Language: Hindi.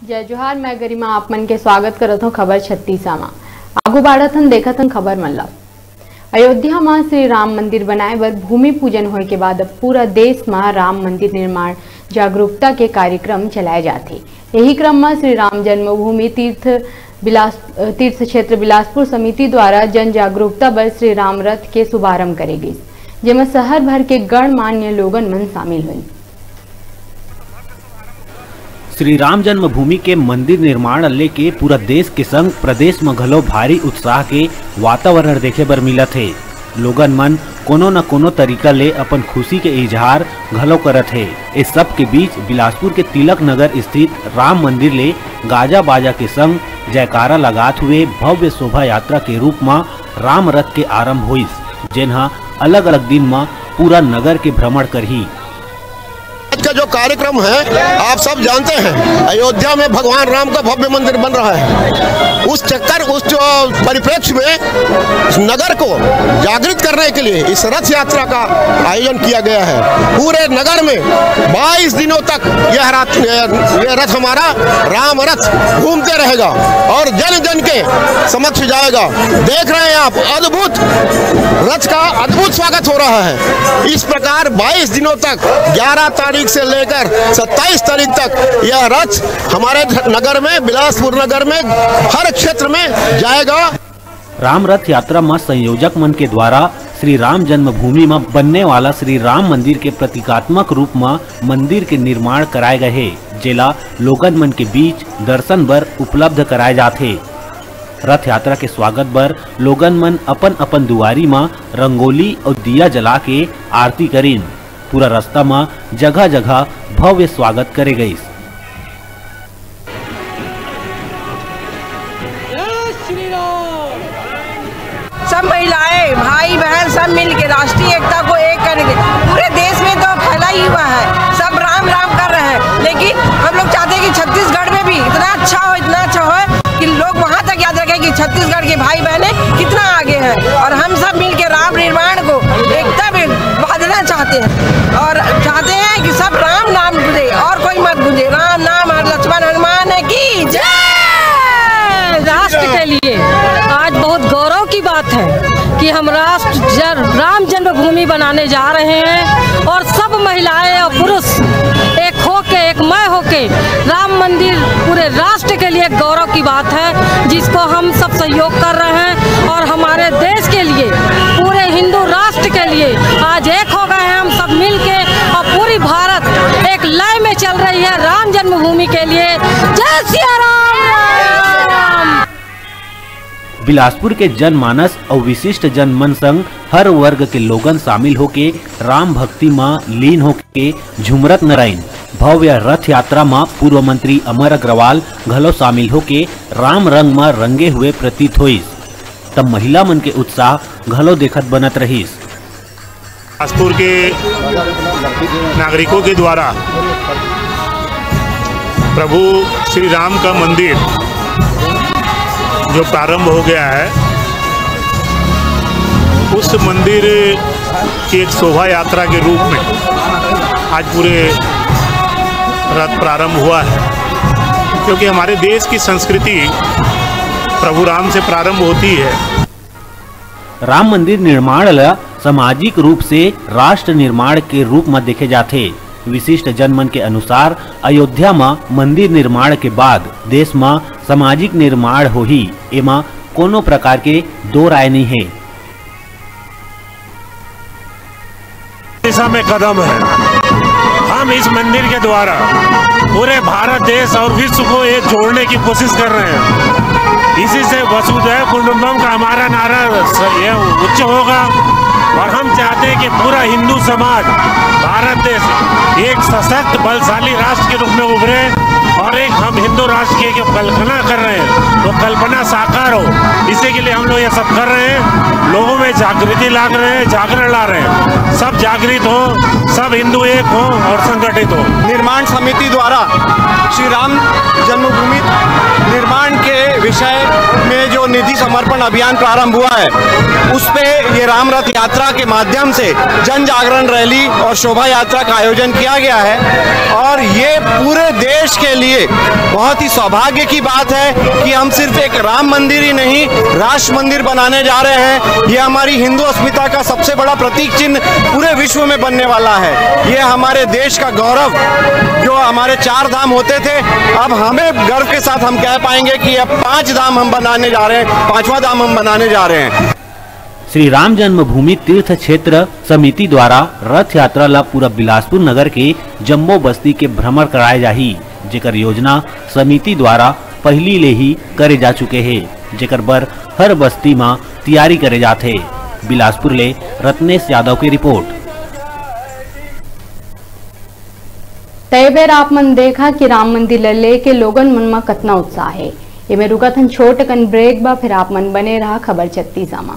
जय जोहार, मैं गरिमा आप मन के स्वागत करत हूँ खबर 36 में। आगू बाढ़त हन देखत हन खबर मन ला। अयोध्या में श्री राम मंदिर बनाए बर भूमि पूजन होने के बाद अब पूरा देश में राम मंदिर निर्माण जागरूकता के कार्यक्रम चलाए जाते। यही क्रम में श्री राम जन्मभूमि तीर्थ क्षेत्र बिलासपुर समिति द्वारा जन जागरूकता बर श्री राम रथ के शुभारंभ करे गई, जिसमें शहर भर के गणमान्य लोगन मन शामिल हुए। श्री राम जन्मभूमि के मंदिर निर्माण लेके पूरा देश के संग प्रदेश में घलो भारी उत्साह के वातावरण देखे बर मिलत है। लोगन मन कोनो न कोनो तरीका ले अपन खुशी के इजहार घलो करत है। इस सब के बीच बिलासपुर के तिलक नगर स्थित राम मंदिर ले गाजा बाजा के संग जयकारा लगात हुए भव्य शोभा यात्रा के रूप में राम रथ के आरंभ हुई, जिन्हा अलग अलग दिन में पूरा नगर के भ्रमण करही। का जो कार्यक्रम है आप सब जानते हैं, अयोध्या में भगवान राम का भव्य मंदिर बन रहा है। उस जो परिप्रेक्ष्य में नगर को जागृत करने के लिए इस रथ यात्रा का आयोजन किया गया है। पूरे नगर में 22 दिनों तक यह रथ हमारा राम रथ घूमते रहेगा और जन जन के समक्ष जाएगा। देख रहे हैं आप, अद्भुत रथ का अद्भुत स्वागत हो रहा है। इस प्रकार 22 दिनों तक 11 तारीख से लेकर 27 तारीख तक यह रथ हमारे नगर में, बिलासपुर नगर में हर क्षेत्र में जाएगा। राम रथ यात्रा में संयोजक मन के द्वारा श्री राम जन्मभूमि में बनने वाला श्री राम मंदिर के प्रतीकात्मक रूप में मंदिर के निर्माण कराए गए है, जेला लोगन मन के बीच दर्शन बर उपलब्ध कराए जाते। रथ यात्रा के स्वागत बर लोगन मन अपन अपन दुआरी में रंगोली और दिया जला के आरती करीन। पूरा रास्ता में जगह जगह भव्य स्वागत करे गई। सब महिलाएं, भाई बहन सब मिलके राष्ट्रीय एकता को एक करेंगे। पूरे देश में तो फैला ही हुआ है, सब राम राम कर रहे हैं, लेकिन हम लोग चाहते हैं कि छत्तीसगढ़ में भी इतना अच्छा हो कि लोग वहाँ तक याद रखें कि छत्तीसगढ़ के भाई बहने कितना आगे हैं और हम सब मिलके राम निर्माण को एकता में बदलना चाहते हैं और चाहते हैं कि सब राम नाम गुजे और कोई मत गुजे। राम नाम और लक्ष्मण हनुमान की जय। राष्ट्र के लिए आज बहुत गौरव की बात है कि हम राम जन्मभूमि बनाने जा रहे हैं और सब महिलाएं और पुरुष एक होके, एक मय होके राम मंदिर पूरे राष्ट्र के लिए गौरव की बात है, जिसको हम सब सहयोग कर रहे हैं और हमारे देश के लिए, पूरे हिंदू राष्ट्र के लिए आज एक हो गए हैं हम सब मिलके और पूरी भारत एक लय में चल रही है राम जन्मभूमि के लिए। जय सिया राम। बिलासपुर के जनमानस और विशिष्ट जनमन संग हर वर्ग के लोगन शामिल होके राम भक्ति में लीन होके झुमरत नारायण भव्य रथ यात्रा में पूर्व मंत्री अमर अग्रवाल घलो शामिल होके राम रंग में रंगे हुए प्रतीत हुईस। तब महिला मन के उत्साह घलो देखत बनत रहीस। बिलासपुर के नागरिकों के द्वारा प्रभु श्री राम का मंदिर जो प्रारंभ हो गया है, उस मंदिर की एक शोभा यात्रा के रूप में आज पूरे रथ प्रारंभ हुआ है, क्योंकि हमारे देश की संस्कृति प्रभु राम से प्रारंभ होती है। राम मंदिर निर्माण ला सामाजिक रूप से राष्ट्र निर्माण के रूप में देखे जाते। विशिष्ट जनमन के अनुसार अयोध्या में मंदिर निर्माण के बाद देश में सामाजिक निर्माण हो ही, एमा कोनो प्रकार के दो राय नहीं है। दिशा में कदम है। हम इस मंदिर के द्वारा पूरे भारत देश और विश्व को एक जोड़ने की कोशिश कर रहे हैं। इसी से वसुधैव कुटुंबकम का हमारा नारा उच्च होगा और हम चाहते हैं कि पूरा हिंदू समाज, भारत देश एक सशक्त बलशाली राष्ट्र के रूप में उभरे और एक हम हिंदू राष्ट्र की कल्पना कर रहे हैं, वो कल्पना साकार हो। इसी के लिए हम लोग ये सब कर रहे हैं, लोगों में जागृति ला रहे हैं, जागरण ला रहे हैं। सब जागृत हो, सब हिंदू एक हो और संगठित हो। निर्माण समिति द्वारा श्री राम जन्मभूमि निर्माण के विषय में जो निधि समर्पण अभियान प्रारंभ हुआ है, उस पे ये राम रथ यात्रा के माध्यम से जन जागरण रैली और शोभा यात्रा का आयोजन किया गया है और ये पूरे देश के लिए बहुत ही सौभाग्य की बात है कि हम सिर्फ एक राम मंदिर ही नहीं, राष्ट्र मंदिर बनाने जा रहे हैं। ये हमारी हिंदू अस्मिता का सबसे बड़ा प्रतीक चिन्ह पूरे विश्व में बनने वाला है। ये हमारे देश का गौरव, जो हमारे 4 धाम होते थे, अब हमें गर्व के साथ हम कह पाएंगे कि अब 5 धाम हम बनाने जा रहे हैं, 5वां धाम हम बनाने जा रहे हैं। श्री राम जन्मभूमि तीर्थ क्षेत्र समिति द्वारा रथ यात्रा ला पूरा बिलासपुर नगर के जम्बो बस्ती के भ्रमण कराए जाही, जेकर योजना समिति द्वारा पहली ले ही करे जा चुके हैं, जेकर बर हर बस्ती में तैयारी करे जाते। बिलासपुर ले रत्नेश यादव की रिपोर्ट। तय बेर आप मन देखा कि राम मंदिर ले लेके लोगन मन में कतना उत्साह है। इमे रुकत हन छोट कन ब्रेक बा, फिर आप मन बने रहा खबर 36 में।